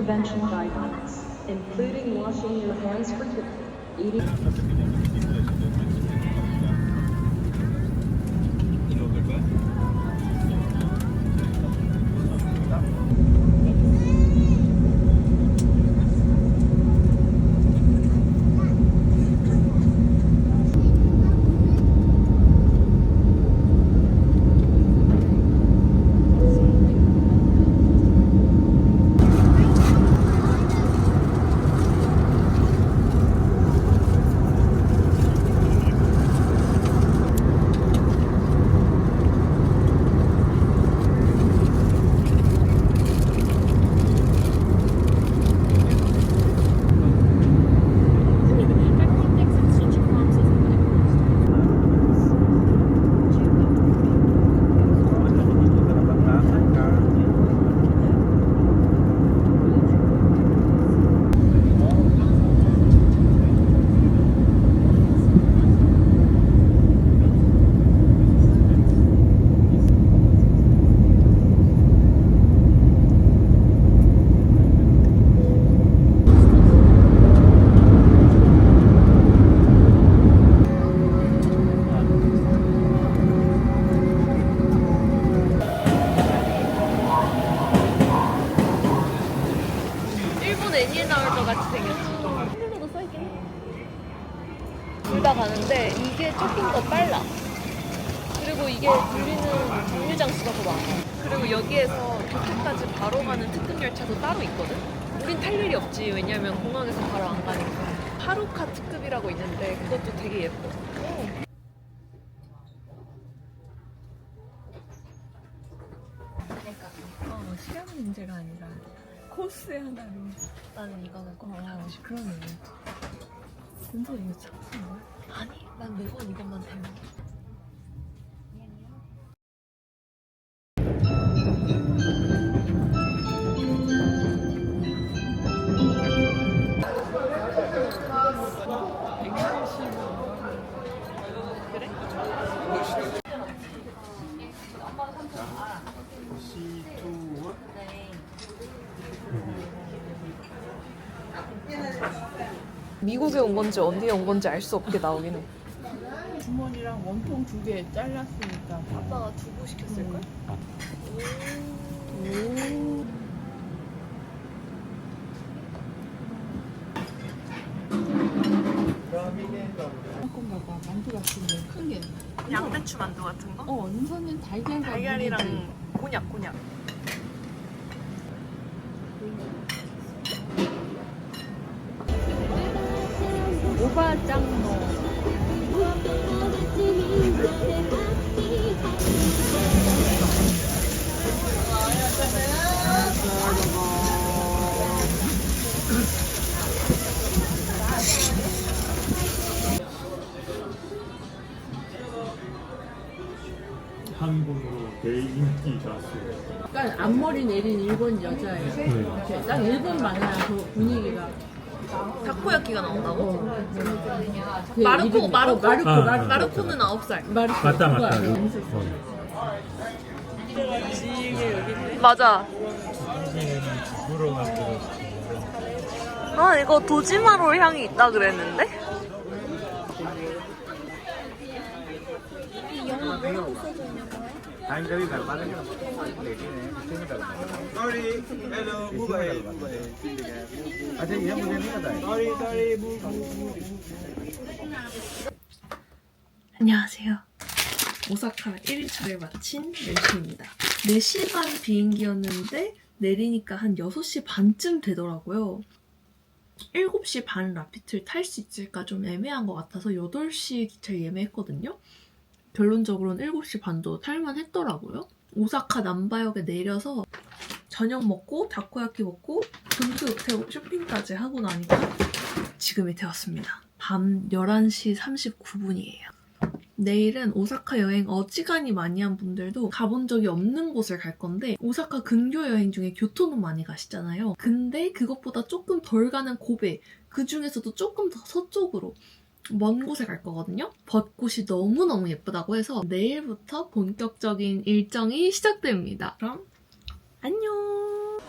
prevention guidelines, including washing your hands frequently, eating. 애니에 나올 것 같이 생겼지. 한글로도 써있긴 해. 둘 다 가는데 이게 조금 더 빨라. 그리고 이게 돌리는 정류장 수가 더 많아. 그리고 여기에서 교토까지 바로 가는 특급 열차도 따로 있거든? 우린 탈 일이 없지. 왜냐면 공항에서 바로 안 가니까. 하루카 특급이라고 있는데 그것도 되게 예뻐. 그러니까 시간은 문제가 아니라 코스에 하나를. 나는 이거는 꼭 하고 싶어. 그러네. 근데 이거 참는 거야? 아니, 난 매번 이것만 되면. 그래? 미국에 온 건지 어디에 온 건지 알 수 없게 나오긴 해. 주머니랑 원통 2개 잘랐으니까 아빠가 두부 시켰을걸? 건가 봐. 만두 같은데 큰 게. 양배추 만두 같은 거? 우선은 달걀이랑 곤약. 오바짱노. 한국으로 대인기 가수. 약간 앞머리 내린 일본 여자예요. 이렇게 딱 일본 만나요. 그 분위기가. 타코야키가 나온다고? 그 마르코. 이름이- 마르코. 마르코는 9살. 마르코. 맞다. 그거 요 알아요? 맞아. 집으로 만들었어. 아, 이거 도지마로 향이 있다 그랬는데? 안녕하세요. 오사카 1일차를 마친 멜시입니다. 4시 반 비행기였는데 내리니까 한 6시 반쯤 되더라고요. 7시 반 라피트를 탈 수 있을까 좀 애매한 것 같아서 8시 기차를 예매했거든요. 결론적으로는 7시 반도 탈만 했더라고요. 오사카 남바역에 내려서 저녁 먹고 다코야키 먹고 돈키호테 쇼핑까지 하고 나니까 지금이 되었습니다. 밤 11시 39분이에요. 내일은 오사카 여행 어지간히 많이 한 분들도 가본 적이 없는 곳을 갈 건데 오사카 근교 여행 중에 교토는 많이 가시잖아요. 근데 그것보다 조금 덜 가는 고베, 그 중에서도 조금 더 서쪽으로 먼 곳에 갈 거거든요. 벚꽃이 너무너무 예쁘다고 해서 내일부터 본격적인 일정이 시작됩니다. 그럼 안녕!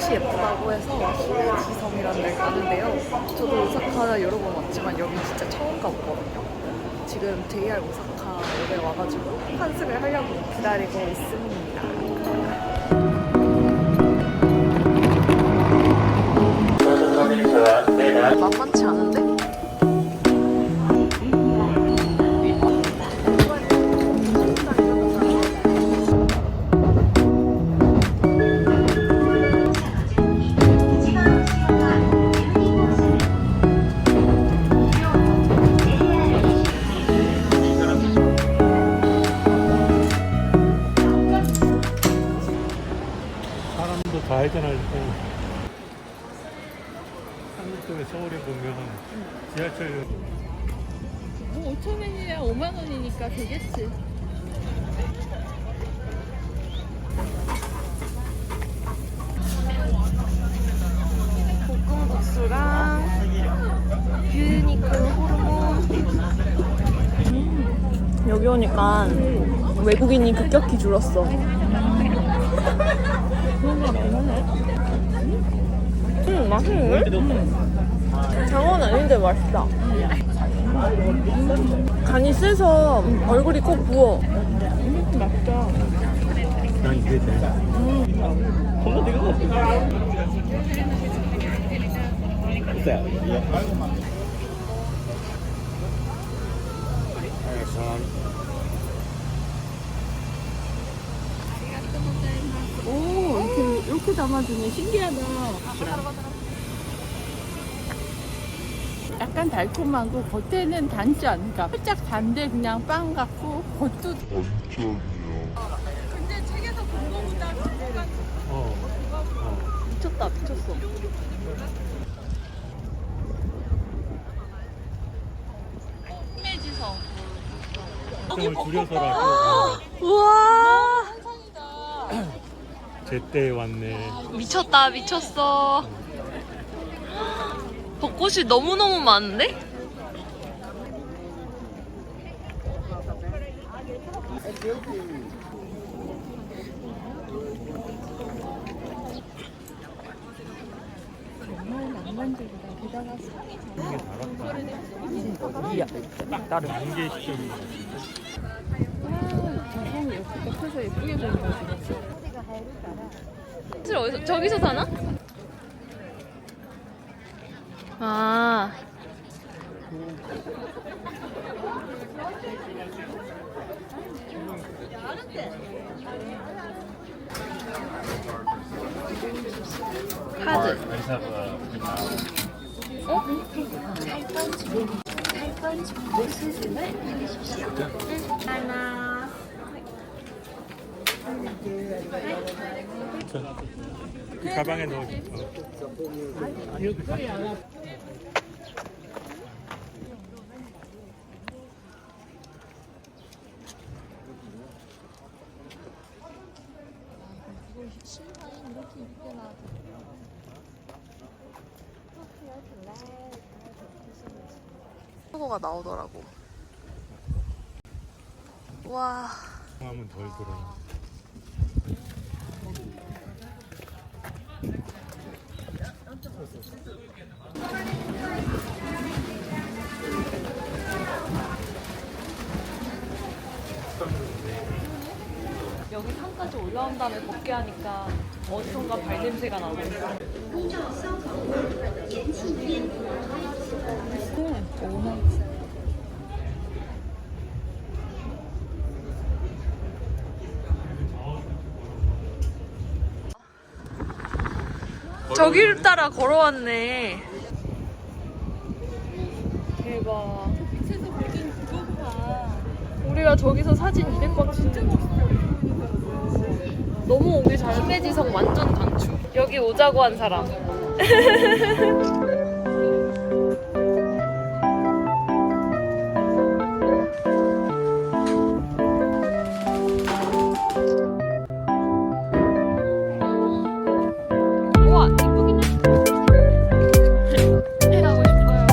벚꽃이 예쁘다고 해서 히메지섬이라는 데를 가는데요. 저도 오사카 여러 번 왔지만 여기 진짜 처음 가보거든요. 지금 JR 오사카역에 와가지고 환승을 하려고 기다리고 있습니다. 만만치 않은데? 사람도 다 알잖아. 한국 쪽에 서울에 보면 지하철 뭐 5,000원이야 5만 원이니까 되겠지. 볶음국수랑 유니크 호르몬. 여기 오니까 외국인이 급격히 줄었어. 맛있는데? 장어는 아닌데 맛있다. 간이 세서 얼굴이 꼭 부어. 맛있다. 난 이게 돼. 오 이렇게 담아주네. 신기하다. 약간 달콤하고 겉에는 단지 않으니까 살짝 단데 그냥 빵 같고 겉도 근데 책에서 본 거보다 그거가 미쳤다, 미쳤어. 심해지서 을 줄여서라도 우와, 제때 왔네. 미쳤다, 미쳤어. 벚꽃이 너무너무 많은데? 안개 시점이 저상이 옆에서 예쁘게 보이는 거지. 사실 어디서, 저기서 사나? 아. 카드. 가방에 넣어. 사고가 나오더라고. 와. 하면 덜 들어. 여기 산까지 올라온 다음에 걷게 하니까 어디선가 발냄새가 나고 있어. 저기를 따라 걸어왔네. 대박. 빛에서 보긴 그거구나. 우리가 저기서 사진 200번 진짜 너무 오길 잘. 심해지성 완전 강추. 여기 오자고 한 사람. 우와, 이쁘긴 해. 가고 싶어요.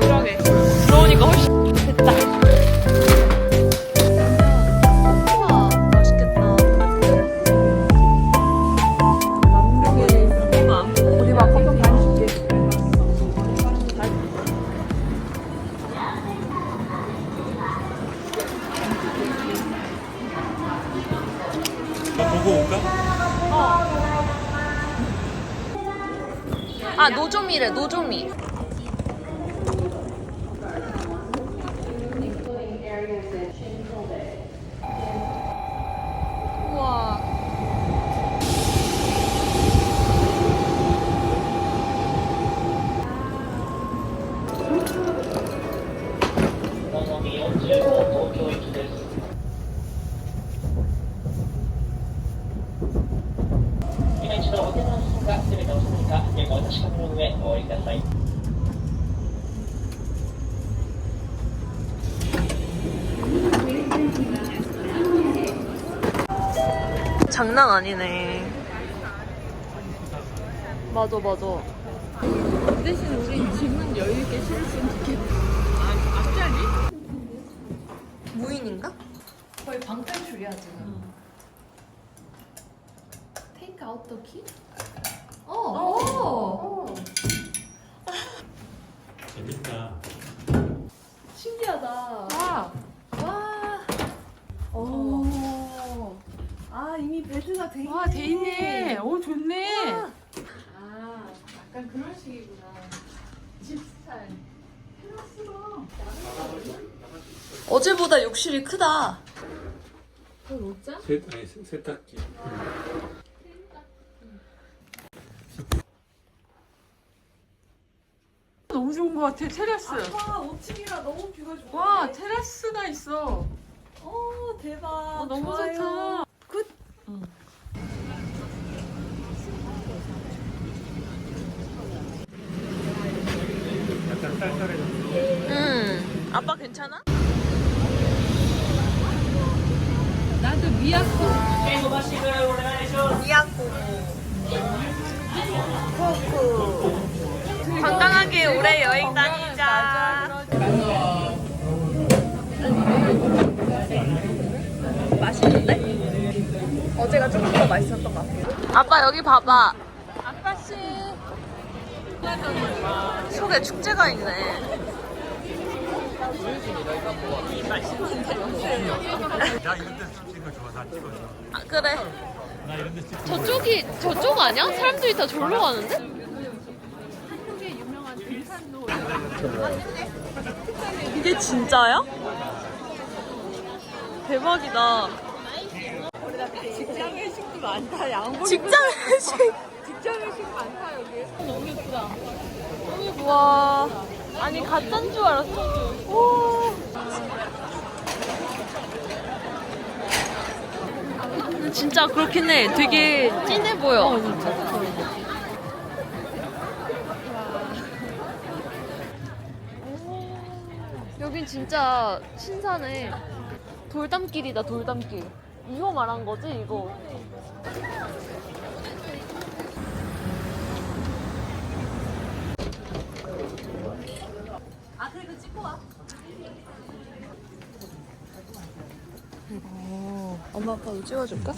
그러게. 들어오니까 훨씬 됐다. 아, 노조미래, 노조미. 우와. 장난 아니네. 맞아, 맞아. 대신 우리 짐은 여유 있게 실으면 좋겠다. 앞자리? 무인인가? 거의 방탈출이야, 지금. 테이크 아웃 더 키? 재밌다. 신기하다. 와. 오. 아, 이미 베드가 돼 있네. 와, 돼 있네. 오, 좋네. 와. 아, 약간 그런 식이구나. 집 스타일. 어제보다 욕실이 크다. 그 옷장? 세탁기. 너무 좋은 것 같아, 테라스. 와, 5층이라 너무 뷰가 좋아. 와, 테라스가 있어. 대박. 너무 좋아요. 좋다. 굿. 약간 쌀쌀해졌어. 아빠 괜찮아? 나도 미약국. 미야코. 코코. 건강하게 오래 여행 다니자. 맛있는데? 어제가 조금 더 맛있었던 것 같아. 아빠 여기 봐봐. 아빠씨. 속에 축제가 있네. 나 이런 데서 찍는 거 좋아. 나 찍어줘. 아, 그래. 나 이런 데서 찍는 거 저쪽 아니야? 사람들이 다 절로 가는데? 한국의 유명한 등산로. 이게 진짜야? 대박이다. 직장 회식도 많다. 양복. 직장 회식. 직장 회식 많다, 여기. 너무 예쁘다. 와. 아니, 가짜인 줄 알았어. 오. 진짜 그렇긴 해. 되게 찐해 보여. 여긴 진짜 신사네. 돌담길이다, 돌담길. 이거 말한 거지, 이거? 아, 그래, 그 찍고 와. 엄마, 아빠도 찍어줄까?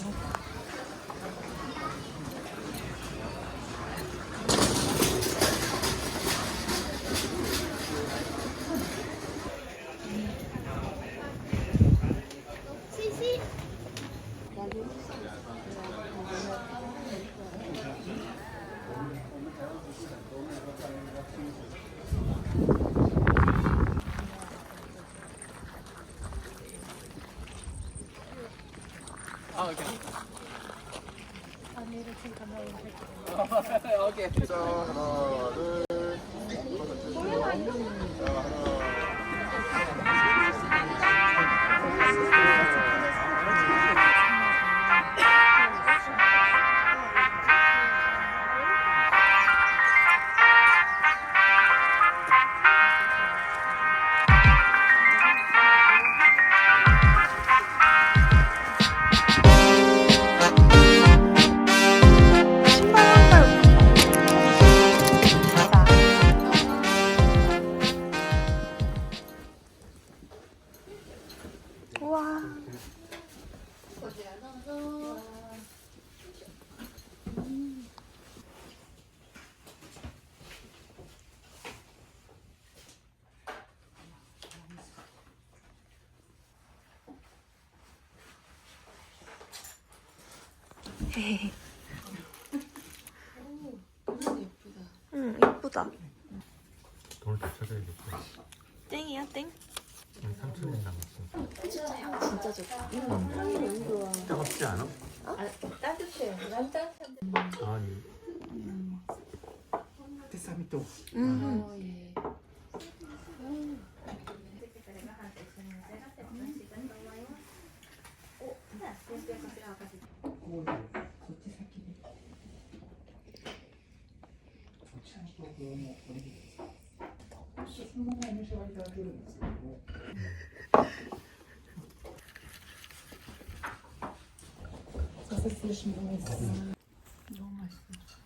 응, 받아야겠다. 땡이야 땡. 3,000원 남았어. 진짜 향 진짜 좋다. 뜨겁지 않아? 따뜻해요. 난 따뜻한데. 아니.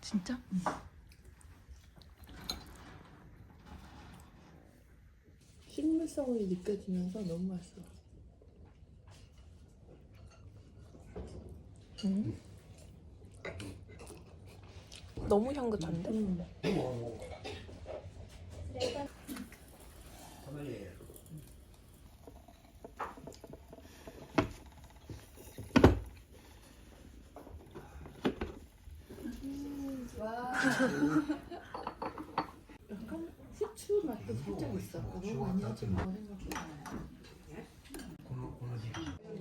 진짜? 식물성이 느껴지면서 너무 맛있어. 너무 향긋한데? 약간 후추 맛도 살짝 있어. 너무 많이 하지 마.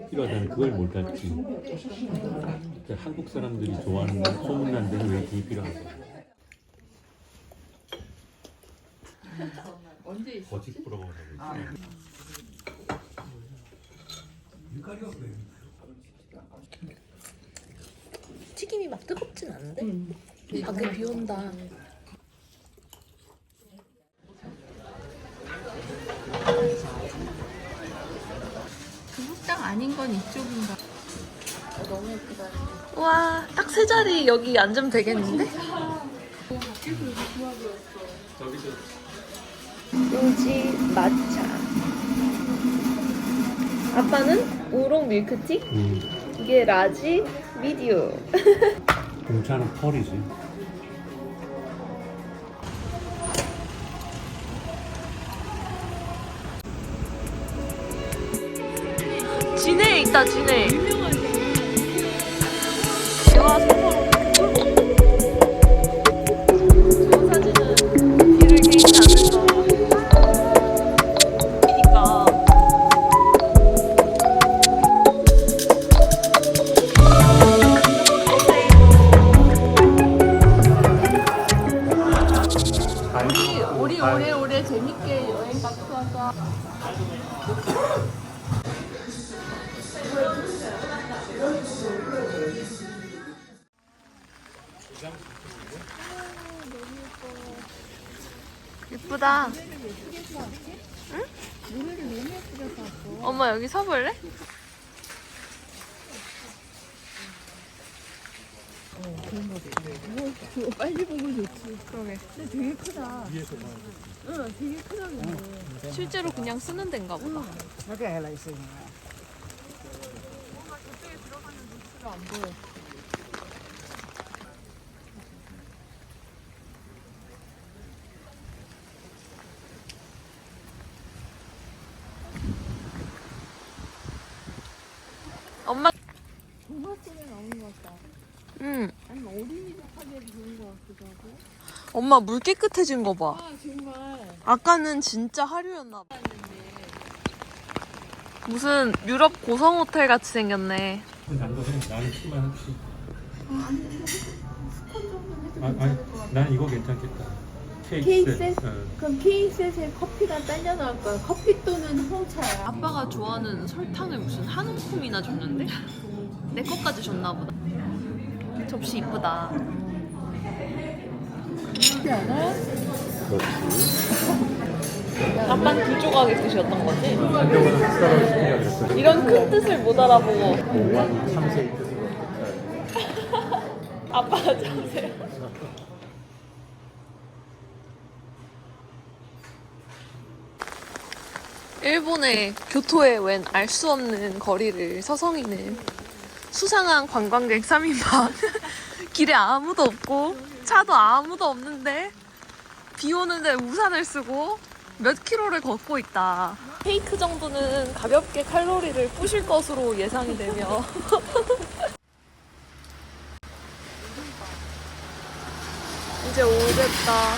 필요하다는 그걸 못 알지. 그러니까 한국 사람들이 좋아하는 소문난 데는 왜 그게 필요하다. 언제 있어? 거짓 부러워서 그러지. 튀김이 막 뜨겁진 않은데? 밖에 비 온다. 중국장 아닌 건 이쪽인가? 와, 딱 세 자리 여기 앉으면 되겠는데? 요지 마차. 아빠는 우롱 밀크티? 이게 라지 미디움. 공차는 펄이지. 진해에 있다, 진해. 와, 서로. 저 사진은 길을 개인지 않을까. 그러니까. 우리 오래오래 재밌게 여행 갔다 와서. 예쁘다. 응? 노래를 너무 예쁘게 봤어. 엄마 여기 서볼래? 그거 빨리 보면 좋지. 그러게. 근데 되게 크다. 위에서 봐야 돼. 응, 되게 크다 근데. 실제로 그냥 쓰는 데인가 보다. 엄마. 동화 속에 나오는 것 같다. 응. 아니 어린이들 타기에도 좋은 것 같기도 하고. 엄마 물 깨끗해진 거 봐. 아 정말. 아까는 진짜 하류였나 봐. 무슨 유럽 고성 호텔 같이 생겼네. 나는 키만 혹시. 아니, 난 이거 괜찮겠다. 케이크? 응. 그럼 케이크에 커피가 딸려 나올 거야. 커피 또는 홍차야. 아빠가 좋아하는 설탕을 무슨 한 움큼이나 줬는데? 내 것까지 줬나 보다. 접시 이쁘다. 그렇지 않아? 아빠는 두 조각의 뜻이었던 거지? 한경은 흑사로 시키냐 그랬어. 이런 큰 뜻을 못 알아보고 공원 참새 뜻을. 아빠가 참세요. 일본의 교토에 웬 알 수 없는 거리를 서성이는 수상한 관광객 3인방. 길에 아무도 없고 차도 아무도 없는데 비 오는데 우산을 쓰고 몇 킬로를 걷고 있다. 케이크 정도는 가볍게 칼로리를 부실 것으로 예상이 되며 이제 오겠다.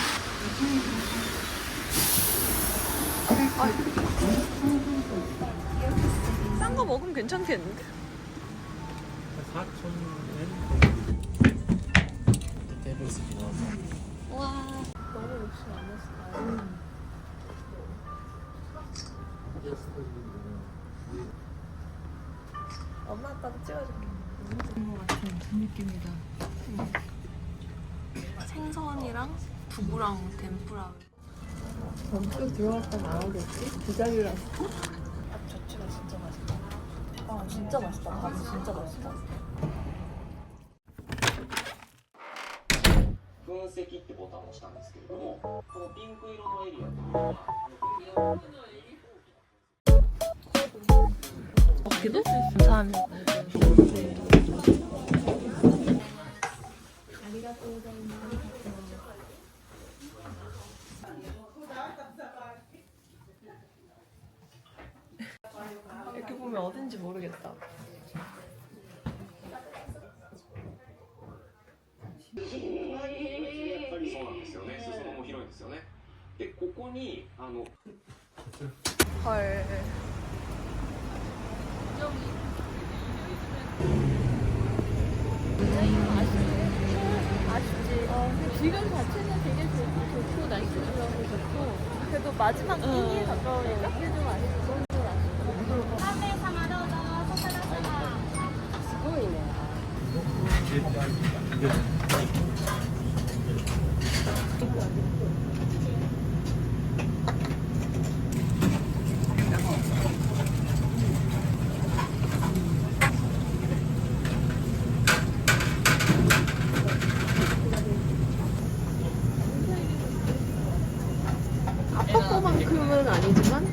싼 거 먹으면 괜찮겠는데? 4,000엔? 테이블席どうぞ。 와 너무 욕심 안 냈어. 엄마 아빠도 찍어줄게. 것 같은 그 느낌이다. 생선이랑 두부랑 덴뿌라. 또 들어갔다 나오겠지? 기다리라고. 밥 자체가 진짜 맛있다. 아 진짜 맛있다. 밥이 진짜 맛있다. 分析ってボタンを押したんですけれども、このピンク色のエリアというのは、먹기도? 감사합니다. 이렇게 보면 어딘지 모르겠다. やっぱりそうなんですよね。裾野も広いんですよね。で、ここに헐. 아쉽지. 지금 자체는 되게 좋고 날씨 좋아서 좋고 그래도 마지막 끼니에 가까우니까 그게 좀 아쉽고 좀 아쉽고 すごいね 아빠거만큼은 아니지만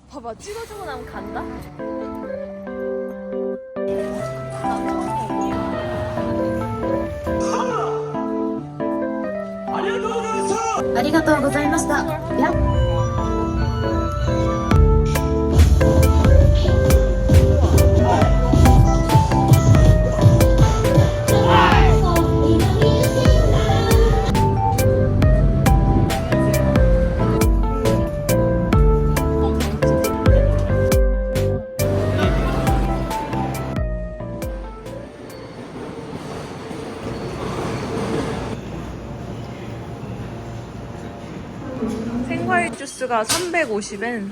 봐봐 찍어주고 나면 간다? 생과일 주스가 350엔.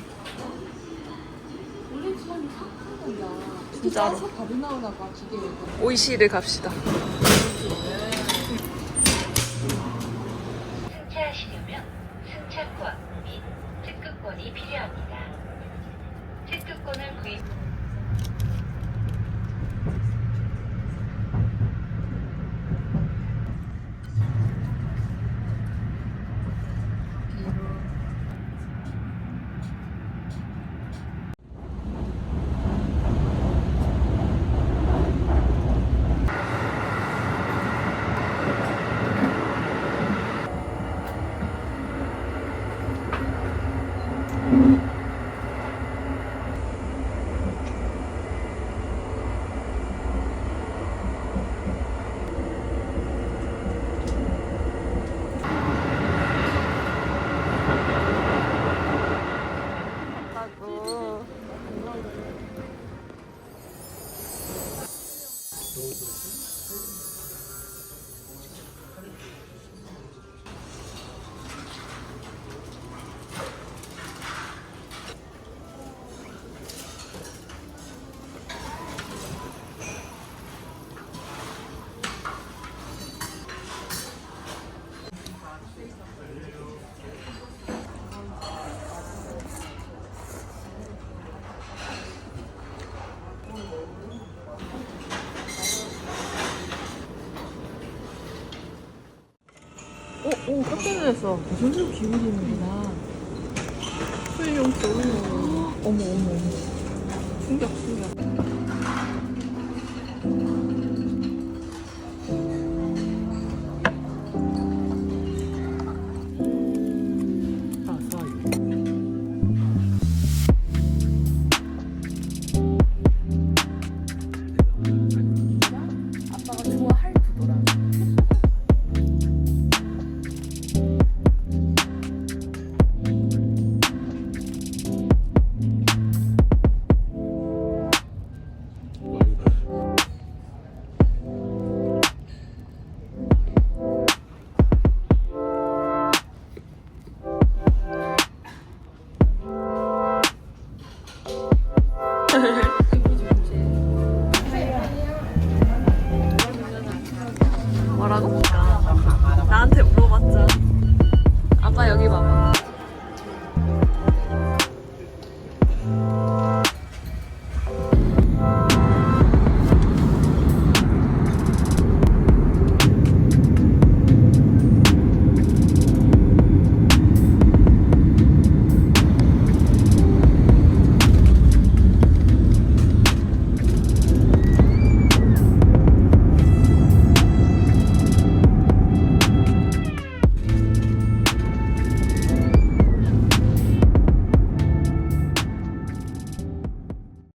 진짜로. 밥이 나오나 봐 기계에서 오이시를 갑시다. 승차하시려면 승차권 및 특급권이 필요합니다. 특급권을 구입 오 깜짝 놀랐어. 점점 기울이는구나 풀용 좋은 거. 어머. 충격.